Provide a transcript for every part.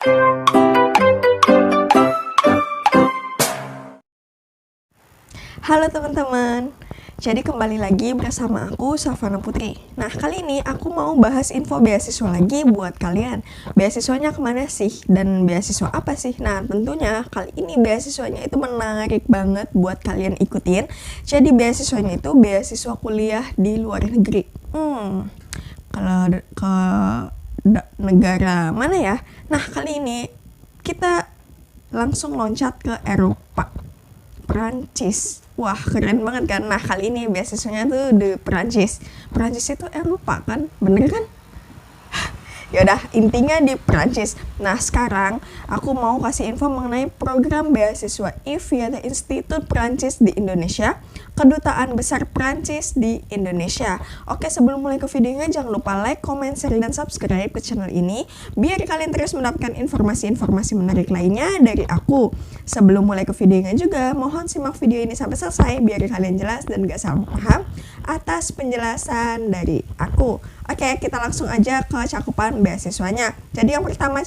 Halo teman-teman, jadi kembali lagi bersama aku, Savana Putri. Nah, kali ini aku mau bahas info beasiswa lagi buat kalian. Beasiswanya kemana sih? Dan beasiswa apa sih? Nah, tentunya kali ini beasiswanya itu menarik banget buat kalian ikutin. Jadi beasiswanya itu beasiswa kuliah di luar negeri. Kalau ke negara mana ya? Nah, kali ini kita langsung loncat ke Eropa. Perancis. Wah, keren banget kan? Nah, kali ini beasiswanya tuh di Perancis. Perancis itu Eropa kan? Bener kan? Yaudah, intinya di Perancis. Nah, sekarang aku mau kasih info mengenai program beasiswa IF, yaitu Institut Perancis di Indonesia, Kedutaan Besar Perancis di Indonesia. Oke, sebelum mulai ke videonya, jangan lupa like, comment, share, dan subscribe ke channel ini, biar kalian terus mendapatkan informasi-informasi menarik lainnya dari aku. Sebelum mulai ke videonya juga, mohon simak video ini sampai selesai, biar kalian jelas dan gak salah paham atas penjelasan dari aku. Oke, kita langsung aja ke cakupan beasiswanya. Jadi yang pertama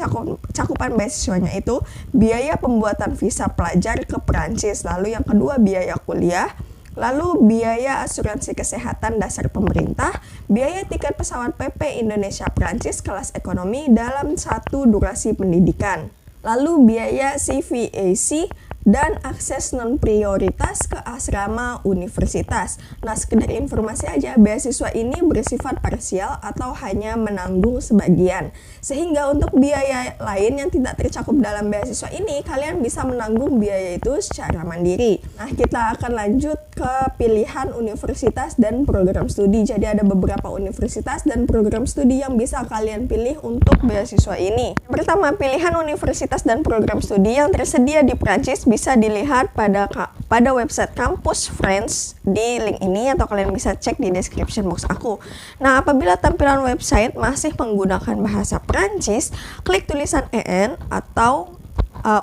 cakupan beasiswanya itu biaya pembuatan visa pelajar ke Perancis, lalu yang kedua biaya kuliah, lalu biaya asuransi kesehatan dasar pemerintah, biaya tiket pesawat PP Indonesia Perancis kelas ekonomi dalam satu durasi pendidikan, lalu biaya CVAC dan akses non-prioritas ke asrama universitas. Nah, sekedar informasi aja, beasiswa ini bersifat parsial atau hanya menanggung sebagian. Sehingga untuk biaya lain yang tidak tercakup dalam beasiswa ini, kalian bisa menanggung biaya itu secara mandiri. Nah, kita akan lanjut ke pilihan universitas dan program studi. Jadi ada beberapa universitas dan program studi yang bisa kalian pilih untuk beasiswa ini. Pertama, pilihan universitas dan program studi yang tersedia di Prancis bisa dilihat pada website Campus France di link ini, atau kalian bisa cek di description box aku. Nah, apabila tampilan website masih menggunakan bahasa Prancis, klik tulisan EN atau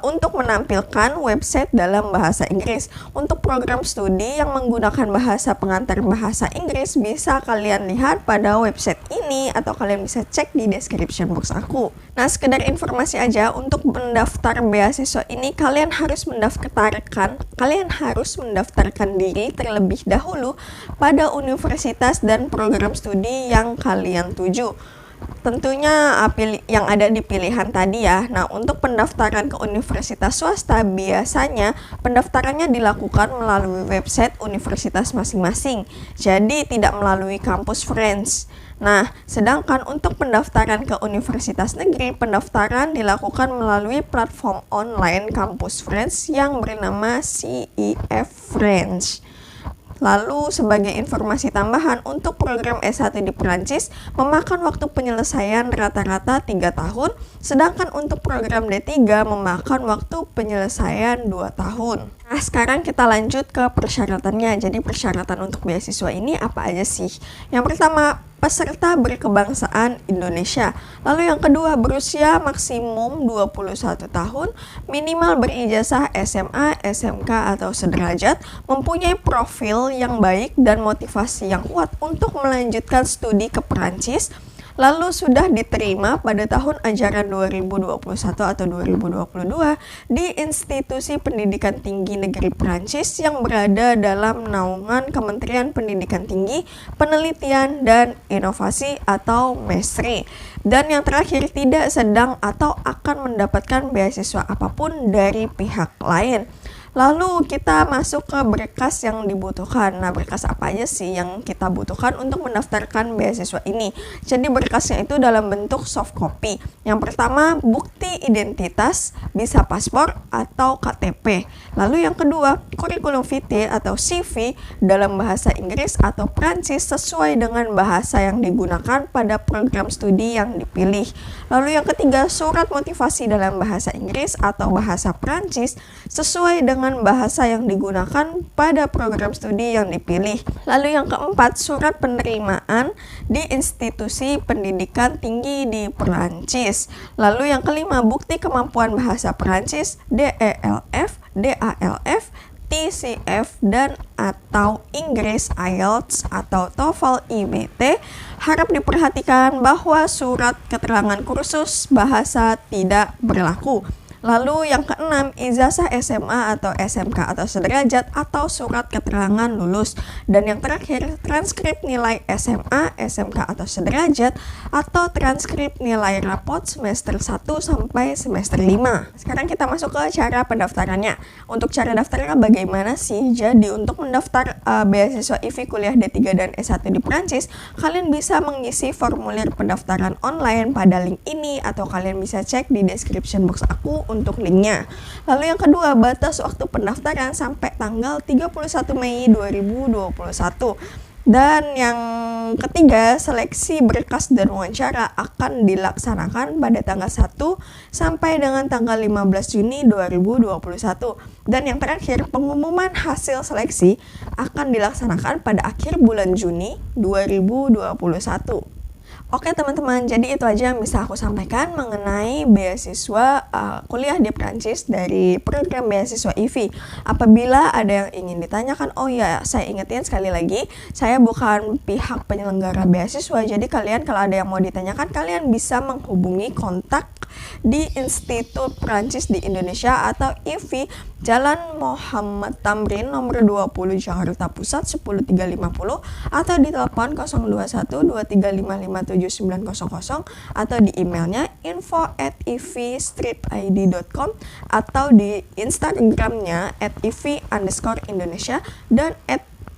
untuk menampilkan website dalam bahasa Inggris. Untuk program studi yang menggunakan bahasa pengantar bahasa Inggris bisa kalian lihat pada website ini, atau kalian bisa cek di description box aku. Nah, sekedar informasi aja, untuk mendaftar beasiswa ini kalian harus mendaftarkan diri terlebih dahulu pada universitas dan program studi yang kalian tuju. Tentunya yang ada di pilihan tadi ya. Nah, untuk pendaftaran ke universitas swasta, biasanya pendaftarannya dilakukan melalui website universitas masing-masing. Jadi tidak melalui Campus France. Nah, sedangkan untuk pendaftaran ke universitas negeri, pendaftaran dilakukan melalui platform online Campus France yang bernama CEF France. Lalu sebagai informasi tambahan, untuk program S1 di Perancis memakan waktu penyelesaian rata-rata 3 tahun, sedangkan untuk program D3 memakan waktu penyelesaian 2 tahun. Nah, sekarang kita lanjut ke persyaratannya. Jadi persyaratan untuk beasiswa ini apa aja sih? Yang pertama, peserta berkebangsaan Indonesia. Lalu yang kedua, berusia maksimum 21 tahun, minimal berijazah SMA, SMK atau sederajat, mempunyai profil yang baik dan motivasi yang kuat untuk melanjutkan studi ke Perancis, lalu sudah diterima pada tahun ajaran 2021 atau 2022 di institusi pendidikan tinggi negeri Perancis yang berada dalam naungan Kementerian Pendidikan Tinggi, Penelitian, dan Inovasi atau MESRI. Dan yang terakhir, tidak sedang atau akan mendapatkan beasiswa apapun dari pihak lain. Lalu kita masuk ke berkas yang dibutuhkan. Nah, berkas apa aja sih yang kita butuhkan untuk mendaftarkan beasiswa ini? Jadi berkasnya itu dalam bentuk soft copy. Yang pertama, bukti identitas, bisa paspor atau KTP. Lalu yang kedua, kurikulum vitae atau CV dalam bahasa Inggris atau Prancis sesuai dengan bahasa yang digunakan pada program studi yang dipilih. Lalu yang ketiga, surat motivasi dalam bahasa Inggris atau bahasa Prancis sesuai dengan bahasa yang digunakan pada program studi yang dipilih. Lalu yang keempat, surat penerimaan di institusi pendidikan tinggi di Perancis. Lalu yang kelima, bukti kemampuan bahasa Perancis DELF, DALF, TCF dan atau Inggris IELTS atau TOEFL IBT, harap diperhatikan bahwa surat keterangan kursus bahasa tidak berlaku. Lalu yang keenam, ijazah SMA atau SMK atau sederajat atau surat keterangan lulus. Dan yang terakhir, transkrip nilai SMA, SMK atau sederajat atau transkrip nilai rapot semester 1 sampai semester 5. Sekarang kita masuk ke cara pendaftarannya. Untuk cara daftarnya bagaimana sih? Jadi untuk mendaftar beasiswa IV kuliah D3 dan S1 di Perancis, kalian bisa mengisi formulir pendaftaran online pada link ini atau kalian bisa cek di description box aku untuk linknya. Lalu yang kedua, batas waktu pendaftaran sampai tanggal 31 Mei 2021. Dan yang ketiga, seleksi berkas dan wawancara akan dilaksanakan pada tanggal 1 sampai dengan tanggal 15 Juni 2021. Dan yang terakhir, pengumuman hasil seleksi akan dilaksanakan pada akhir bulan Juni 2021. Oke teman-teman, jadi itu aja yang bisa aku sampaikan mengenai beasiswa kuliah di Prancis dari program beasiswa IV. Apabila ada yang ingin ditanyakan, oh ya, saya ingetin sekali lagi, saya bukan pihak penyelenggara beasiswa, jadi kalian kalau ada yang mau ditanyakan, kalian bisa menghubungi kontak di Institut Prancis di Indonesia atau IV, Jalan Muhammad Tamrin nomor 20 Jakarta Pusat 10350 atau di telepon 02123557900 atau di emailnya info@ivstripid.com atau di Instagramnya @iv_Indonesia dan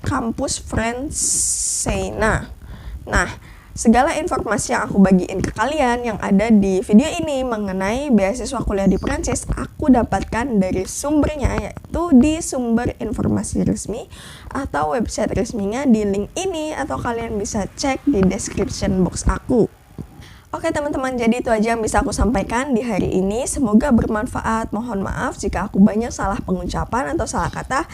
@kampusfrancena. Nah, segala informasi yang aku bagiin ke kalian yang ada di video ini mengenai beasiswa kuliah di Prancis, aku dapatkan dari sumbernya, yaitu di sumber informasi resmi atau website resminya di link ini, atau kalian bisa cek di description box aku. Oke teman-teman, jadi itu aja yang bisa aku sampaikan di hari ini. Semoga bermanfaat. Mohon maaf jika aku banyak salah pengucapan atau salah kata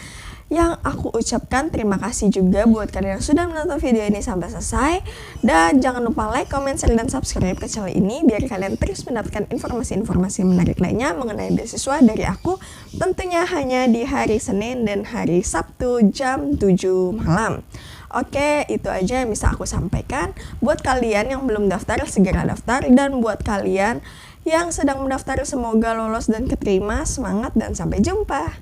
yang aku ucapkan. Terima kasih juga buat kalian yang sudah menonton video ini sampai selesai. Dan jangan lupa like, comment, share, dan subscribe ke channel ini biar kalian terus mendapatkan informasi-informasi menarik lainnya mengenai beasiswa dari aku. Tentunya hanya di hari Senin dan hari Sabtu jam 7 malam. Oke, itu aja yang bisa aku sampaikan. Buat kalian yang belum daftar, segera daftar. Dan buat kalian yang sedang mendaftar, semoga lolos dan keterima. Semangat dan sampai jumpa.